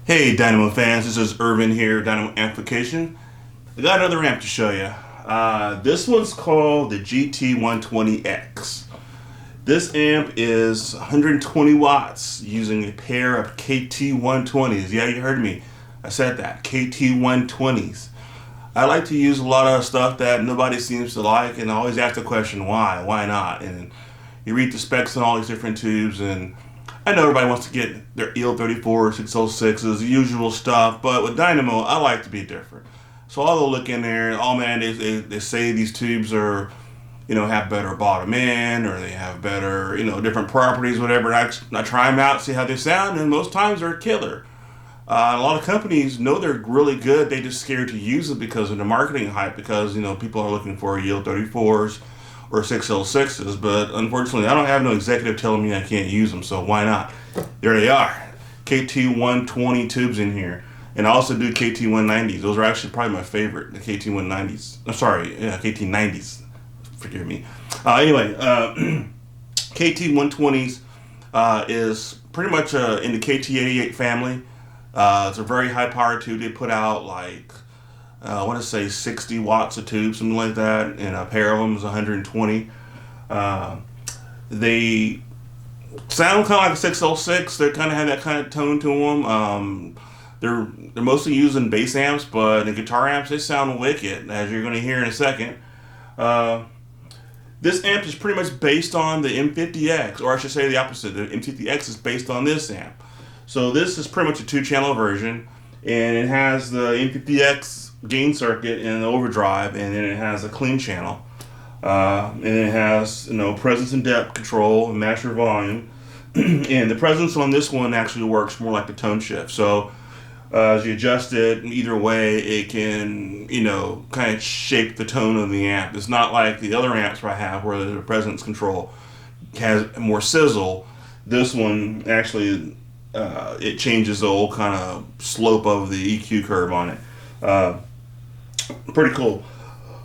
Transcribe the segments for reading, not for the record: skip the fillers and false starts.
Hey Dynamo fans, this is Ervin here, Dynamo Amplification. I got another amp to show you. This one's called the GT120x. This amp is 120 watts using a pair of KT-120s. Yeah, you heard me. I said that, KT-120s. I like to use a lot of stuff that nobody seems to like, and I always ask the question, why? Why not? And you read the specs on all these different tubes, and I know everybody wants to get their EL34, 606s, the usual stuff, but with Dynamo, I like to be different. So I'll go look in there, and oh man, they say these tubes are, have better bottom end, or they have better, different properties, whatever. And I try them out, see how they sound, and most times they're a killer. A lot of companies know they're really good, they just scared to use it because of the marketing hype, because, people are looking for EL34s, or 606s, but unfortunately I don't have no executive telling me I can't use them, so why not? There they are. KT-120 tubes in here. And I also do KT-190s. Those are actually probably my favorite, the KT-190s. I'm sorry, yeah, KT-90s. Forgive me. Anyway, KT-120s is pretty much in the KT-88 family. It's a very high power tube. They put out like I want to say 60 watts a tube, something like that, and a pair of them is 120. They sound kind of like a 606. They kind of have that kind of tone to them. They're mostly using bass amps, but the guitar amps, they sound wicked, as you're going to hear in a second. This amp is pretty much based on the M50X, or I should say the opposite. The M50X is based on this amp. So this is pretty much a two-channel version, and it has the M50X gain circuit and the overdrive, and then it has a clean channel, and it has presence and depth control and master volume. And the presence on this one actually works more like the tone shift. So as you adjust it either way, it can kind of shape the tone of the amp. It's not like the other amps I have where the presence control has more sizzle. This one actually it changes the whole kind of slope of the EQ curve on it. Pretty cool.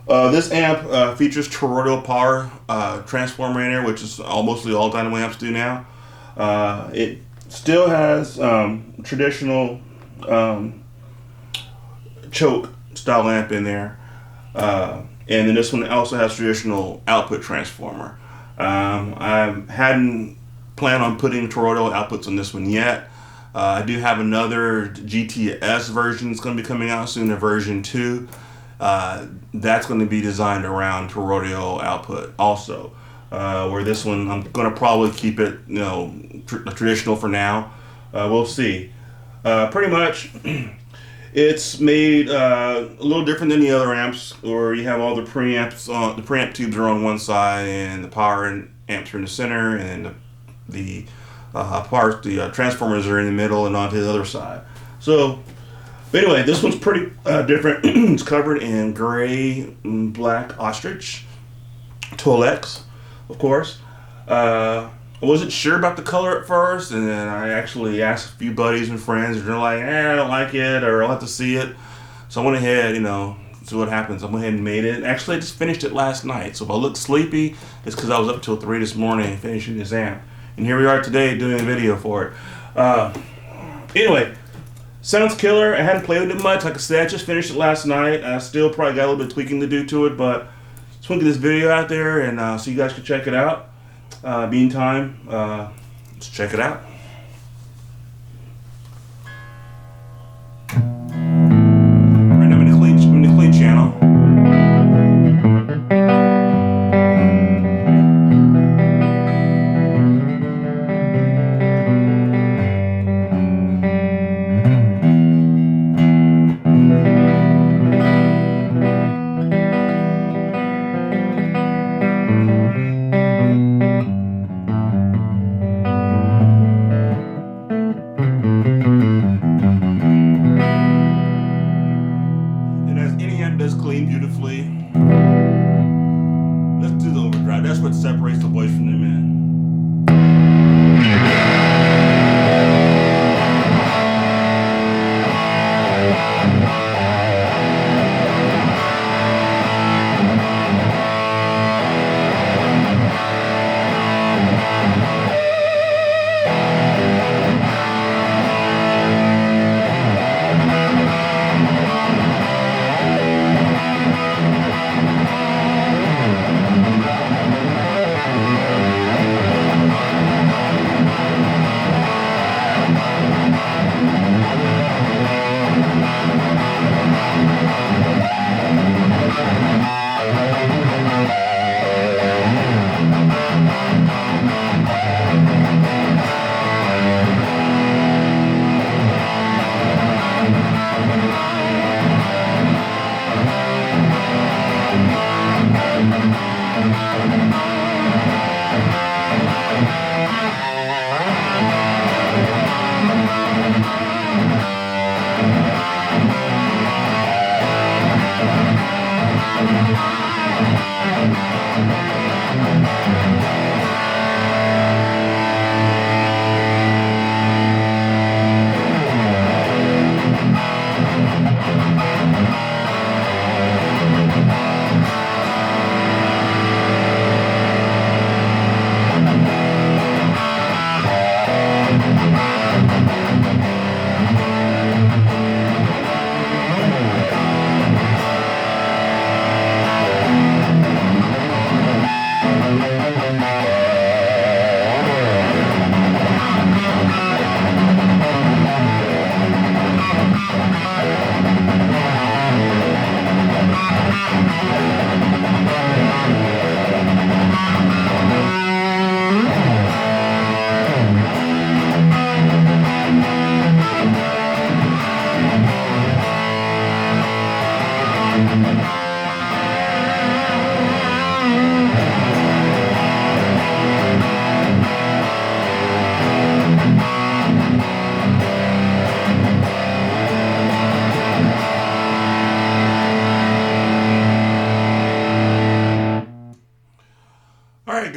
This amp features Toroidal Power Transformer in there, which is mostly all Dynamo amps do now. It still has traditional choke style amp in there, and then this one also has traditional output transformer. I hadn't planned on putting toroidal outputs on this one yet. I do have another GTS version that's going to be coming out soon, a version 2. That's going to be designed around toroidal output also. Where this one, I'm going to probably keep it, traditional for now. We'll see. Pretty much, it's made a little different than the other amps, where you have all the preamps on the preamp tubes are on one side, and the power amps are in the center, and the transformers are in the middle and onto the other side. So, but anyway, this one's pretty different. It's covered in gray and black Ostrich Tolex, of course. I wasn't sure about the color at first, and then I actually asked a few buddies and friends, and they're like, I don't like it, or I'll have to see it. So I went ahead, see what happens. I went ahead and made it. Actually, I just finished it last night, so if I look sleepy, it's because I was up till 3 this morning finishing this amp. And here we are today doing a video for it. Anyway, sounds killer. I hadn't played with it much. Like I said, I just finished it last night. I still probably got a little bit of tweaking to do to it, but just want to get this video out there, and so you guys can check it out. Meantime, let's check it out. Right now I'm in the clean channel.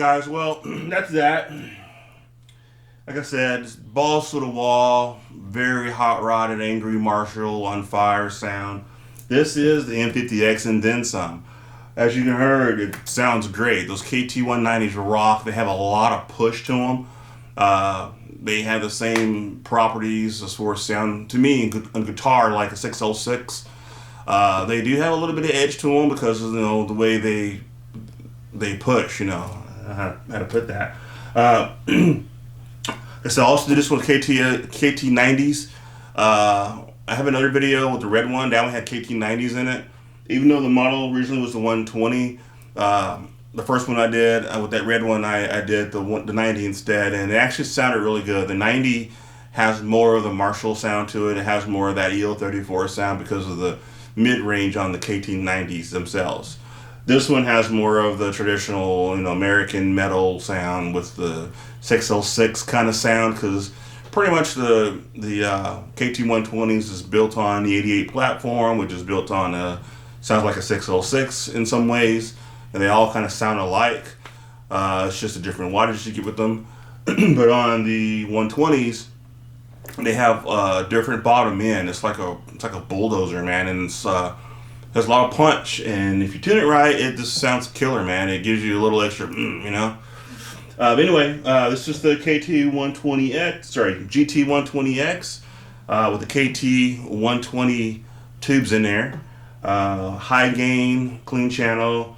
guys, well, that's that. Like I said, balls to the wall, very hot rodded, angry Marshall on fire sound. This is the M50X and then some. As you can heard, it sounds great. Those KT-190s rock. They have a lot of push to them. They have the same properties as far as sound to me on guitar, like a 606. They do have a little bit of edge to them because of, the way they push. How to put that. So I also did this with KT90s. I have another video with the red one. That one had KT90s in it. Even though the model originally was the 120, the first one I did with that red one, I did the 90 instead, and it actually sounded really good. The 90 has more of the Marshall sound to it. It has more of that EL34 sound because of the mid-range on the KT90s themselves. This one has more of the traditional, American metal sound with the 606 kind of sound, because pretty much the KT-120s is built on the 88 platform, which is built on sounds like a 606 in some ways, and they all kind of sound alike. It's just a different wattage you get with them. But on the 120s, they have different bottom end. It's like a bulldozer, man, and it's has a lot of punch. And if you tune it right, it just sounds killer, man. It gives you a little extra, But anyway, this is the GT120x with the KT120 tubes in there. High gain, clean channel,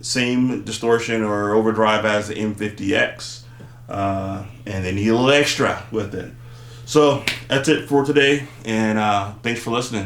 same distortion or overdrive as the M50X, and they need a little extra with it. So that's it for today, and thanks for listening.